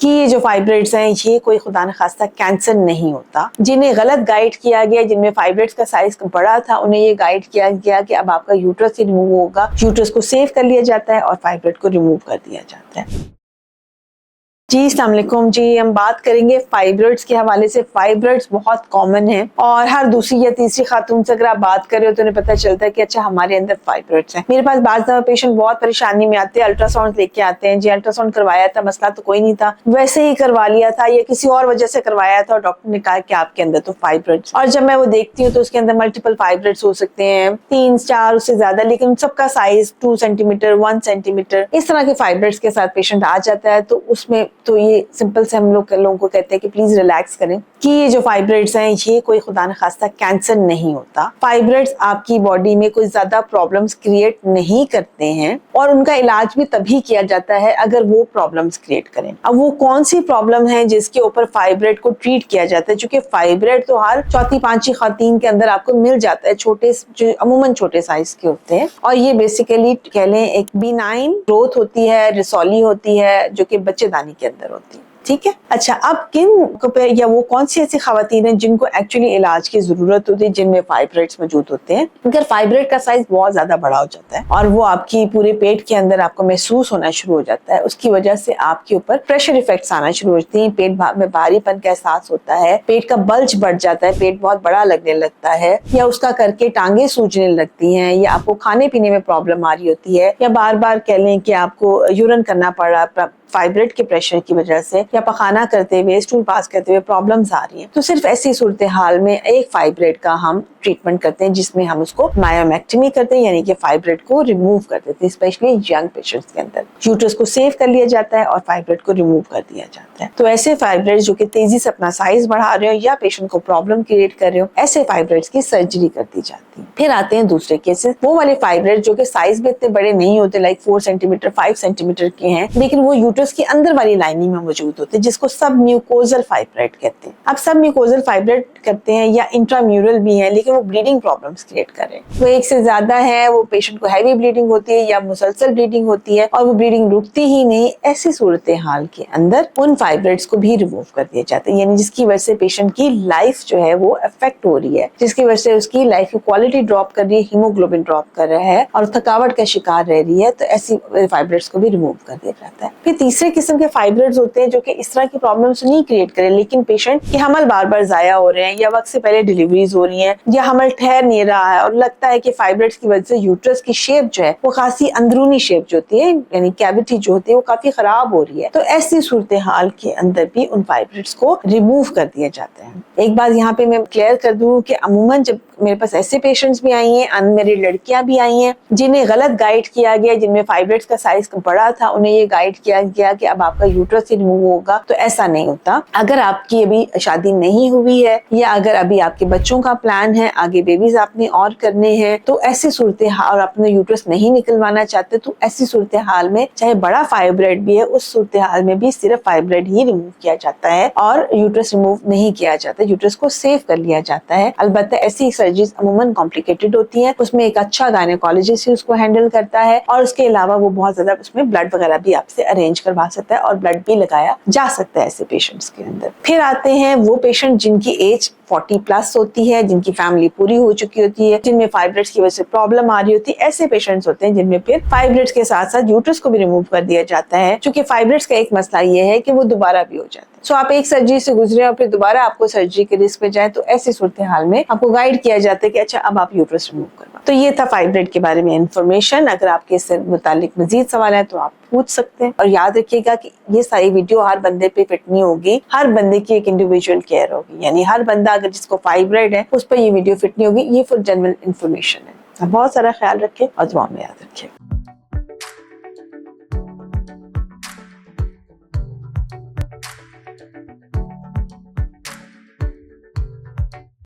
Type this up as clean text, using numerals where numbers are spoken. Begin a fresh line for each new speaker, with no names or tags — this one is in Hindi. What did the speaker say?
कि ये जो फाइब्रॉइड्स हैं ये कोई खुदा न खास्ता कैंसर नहीं होता। जिन्हें गलत गाइड किया गया, जिनमें फाइब्रॉइड्स का साइज बड़ा था, उन्हें ये गाइड किया गया कि अब आपका यूट्रस ही रिमूव होगा, यूट्रस को सेव कर लिया जाता है और फाइब्रॉइड को रिमूव कर दिया जाता है। जी अस्सलाम वालेकुम जी, हम बात करेंगे फाइब्रॉइड्स के हवाले से। फाइब्रॉइड्स बहुत कॉमन है और हर दूसरी या तीसरी खातून से अगर आप बात कर रहे हो तो उन्हें पता चलता है कि अच्छा हमारे अंदर फाइब्रॉइड्स हैं। मेरे पास बाज़ दफा पेशेंट बहुत परेशानी में आते हैं, अल्ट्रासाउंड लेके आते हैं। जी अल्ट्रासाउंड करवाया था, मसला तो कोई नहीं था, वैसे ही करवा लिया था या किसी और वजह से करवाया था और डॉक्टर ने कहा कि आपके अंदर तो फाइब्रॉइड्स। और जब मैं वो देखती हूँ तो उसके अंदर मल्टीपल फाइब्रॉइड्स हो सकते हैं, 3-4 उससे ज्यादा, लेकिन उन सबका साइज 2 सेंटीमीटर 1 सेंटीमीटर इस तरह के फाइब्रॉइड्स के साथ पेशेंट आ जाता है। तो उसमें तो ये सिंपल से हम लोगों को कहते हैं कि प्लीज रिलैक्स करें कि ये जो फाइब्रॉइड्स हैं ये कोई खुदा न खास्ता कैंसर नहीं होता। फाइब्रॉइड्स आपकी बॉडी में कोई ज्यादा प्रॉब्लम्स क्रिएट नहीं करते हैं और उनका इलाज भी तभी किया जाता है अगर वो प्रॉब्लम्स क्रिएट करें। अब वो कौन सी प्रॉब्लम है जिसके ऊपर फाइब्रॉइड को ट्रीट किया जाता है? क्योंकि फाइब्रॉइड तो हर चौथी पांचवी खातून के अंदर आपको मिल जाता है, छोटे जो अमूमन छोटे साइज के होते हैं और ये बेसिकली कह लें एक बिनाइन ग्रोथ होती है, रिसोली होती है जो कि बच्चेदानी के अंदर होती है। ठीक है, अच्छा अब किन को पे या वो कौन सी ऐसी खवातीन हैं जिनको एक्चुअली इलाज की जरूरत होती है, जिनमें फाइब्रॉइड्स मौजूद होते हैं? अगर फाइब्रॉइड का साइज बहुत ज्यादा बड़ा हो जाता है और वो आपकी पूरे पेट के अंदर आपको महसूस होना शुरू हो जाता है, उसकी वजह से आपके ऊपर प्रेशर इफेक्ट्स आना शुरू होते हैं, पेट में भारीपन का एहसास होता है, पेट का बल्ज बढ़ जाता है, पेट बहुत बड़ा लगने लगता है या उसका करके टांगे सूजने लगती हैं या आपको खाने पीने में प्रॉब्लम आ रही होती है या बार बार कह लें कि आपको यूरिन करना पड़ रहा फाइब्रॉइड के प्रेशर की वजह से या पखाना करते हुए, स्टूल पास करते हुए प्रॉब्लम्स आ रही हैं। तो सिर्फ ऐसी सूरत हाल में एक फाइब्रॉइड का हम ट्रीटमेंट करते हैं जिसमें हम उसको मायोमेक्टमी करते हैं, यानी कि फाइब्रॉइड को रिमूव कर देते हैं। स्पेशली यंग पेशेंट्स के अंदर यूट्रस को सेव कर लिया जाता है और फाइब्रॉइड को रिमूव कर दिया जाता है। तो ऐसे फाइब्रॉइड जो कि तेजी से अपना साइज बढ़ा रहे हो या पेशेंट को प्रॉब्लम क्रिएट कर रहे हो, ऐसे फाइब्रॉइड्स की सर्जरी कर दी जाती है। फिर आते हैं दूसरे केसेस, वो वाले फाइब्रॉइड जो कि साइज में इतने बड़े नहीं होते, लाइक 4 सेंटीमीटर 5 सेंटीमीटर के हैं, लेकिन वो यूट्रस की अंदर वाली लाइनिंग में मौजूद होते हैं, जिसको सब म्यूकोजल फाइब्रॉइड कहते हैं। अब सब म्यूकोजल फाइब्रॉइड करते हैं या इंट्राम्यूरल भी हैं, लेकिन वो ब्लीडिंग प्रॉब्लम्स क्रिएट कर रहे हैं। वो एक से ज्यादा है, वो पेशेंट को हैवी ब्लीडिंग होती है या मुसलसल ब्लीडिंग होती है और वो ब्लीडिंग रुकती ही नहीं। ऐसी सूरत हाल के अंदर उन फाइब्रॉइड्स को भी रिमूव कर दिया जाता है, यानी जिसकी वजह से पेशेंट की लाइफ जो है वो अफेक्ट हो रही है, जिसकी वजह से उसकी लाइफ की क्वालिटी ड्रॉप कर रही है, हीमोग्लोबिन ड्रॉप कर रहा है और थकावट का शिकार रह रही है। तो ऐसी फाइब्रॉइड्स को भी रिमूव कर दिया जाता है। फिर तीसरे किस्म के फाइब्रॉइड्स होते हैं जो कि इस तरह की प्रॉब्लम्स नहीं क्रिएट करें, लेकिन पेशेंट के हमल बार बार जाया हो रहे हैं या वक्त से पहले डिलीवरीज हो रही हैं या हमल ठहर नहीं रहा है और लगता है कि फाइब्रॉइड्स की वजह से यूट्रस की शेप जो है वो खासी अंदरूनी शेप जो होती है, यानी कैविटी जो होती है, वो काफी खराब हो रही है। तो ऐसी सूरत हाल के अंदर भी उन फाइब्रॉइड्स को रिमूव कर दिया जाता है। एक बात यहाँ पे मैं क्लियर कर दूं कि अमूमन जब मेरे पास ऐसे पेशेंट्स भी आई हैं, अनमैरिड लड़कियां भी आई हैं जिन्हें गलत गाइड किया गया, जिनमें फाइब्रॉइड्स का साइज बड़ा था, उन्हें ये गाइड किया गया कि अब आपका यूट्रस ही रिमूव होगा। तो ऐसा नहीं होता। अगर आपकी अभी शादी नहीं हुई है या अगर अभी आपके बच्चों का प्लान है, आगे बेबीज आपने और करने हैं, तो ऐसी सूरत हाल और अपने यूट्रस नहीं निकलवाना चाहते, तो ऐसी सूरत हाल में चाहे बड़ा फाइब्रॉइड भी है, उस सूरत हाल में भी सिर्फ फाइब्रॉइड ही रिमूव किया जाता है और यूट्रस रिमूव नहीं किया जाता, यूट्रस को सेव कर लिया जाता है। अलबत्ता ऐसी सर्जरीज अमूमन कॉम्प्लिकेटेड होती हैं, उसमें एक अच्छा गायनेकोलॉजिस्ट ही उसको हैंडल करता है और उसके अलावा वो बहुत ज्यादा उसमें ब्लड वगैरह भी आपसे अरेंज करवा सकता है और ब्लड भी लगाया जा सकता है ऐसे पेशेंट्स के अंदर। फिर आते हैं वो पेशेंट जिनकी एज 40 प्लस होती है, जिनकी फैमिली पूरी हो चुकी होती है, जिनमें फाइब्रॉइड्स की वजह से प्रॉब्लम आ रही होती है। ऐसे पेशेंट्स होते हैं जिनमें फिर फाइब्रॉइड्स के साथ साथ यूट्रस को भी रिमूव कर दिया जाता है, क्योंकि फाइब्रॉइड्स का एक मसला ये है कि वो दोबारा भी हो जाता है। सो आप एक सर्जरी से गुजरे और फिर दोबारा आपको सर्जरी के रिस्क पे जाए, तो ऐसी सूरत हाल में आपको गाइड किया जाता है कि अच्छा अब आप यूट्रस रिमूव करवा। तो ये था फाइब्रॉइड के बारे में इंफॉर्मेशन। अगर आपके इससे मुतालिक मजीद सवाल है तो आप पूछ सकते हैं और याद रखिएगा कि ये सारी वीडियो हर बंदे पे फिट नहीं होगी, हर बंदे की एक इंडिविजुअल केयर होगी, यानी हर बंदा अगर जिसको फाइब्रॉइड है उस पर ये वीडियो फिट नहीं होगी। ये फॉर जनरल इंफॉर्मेशन है। बहुत सारा ख्याल रखें और दुआ में याद रखें।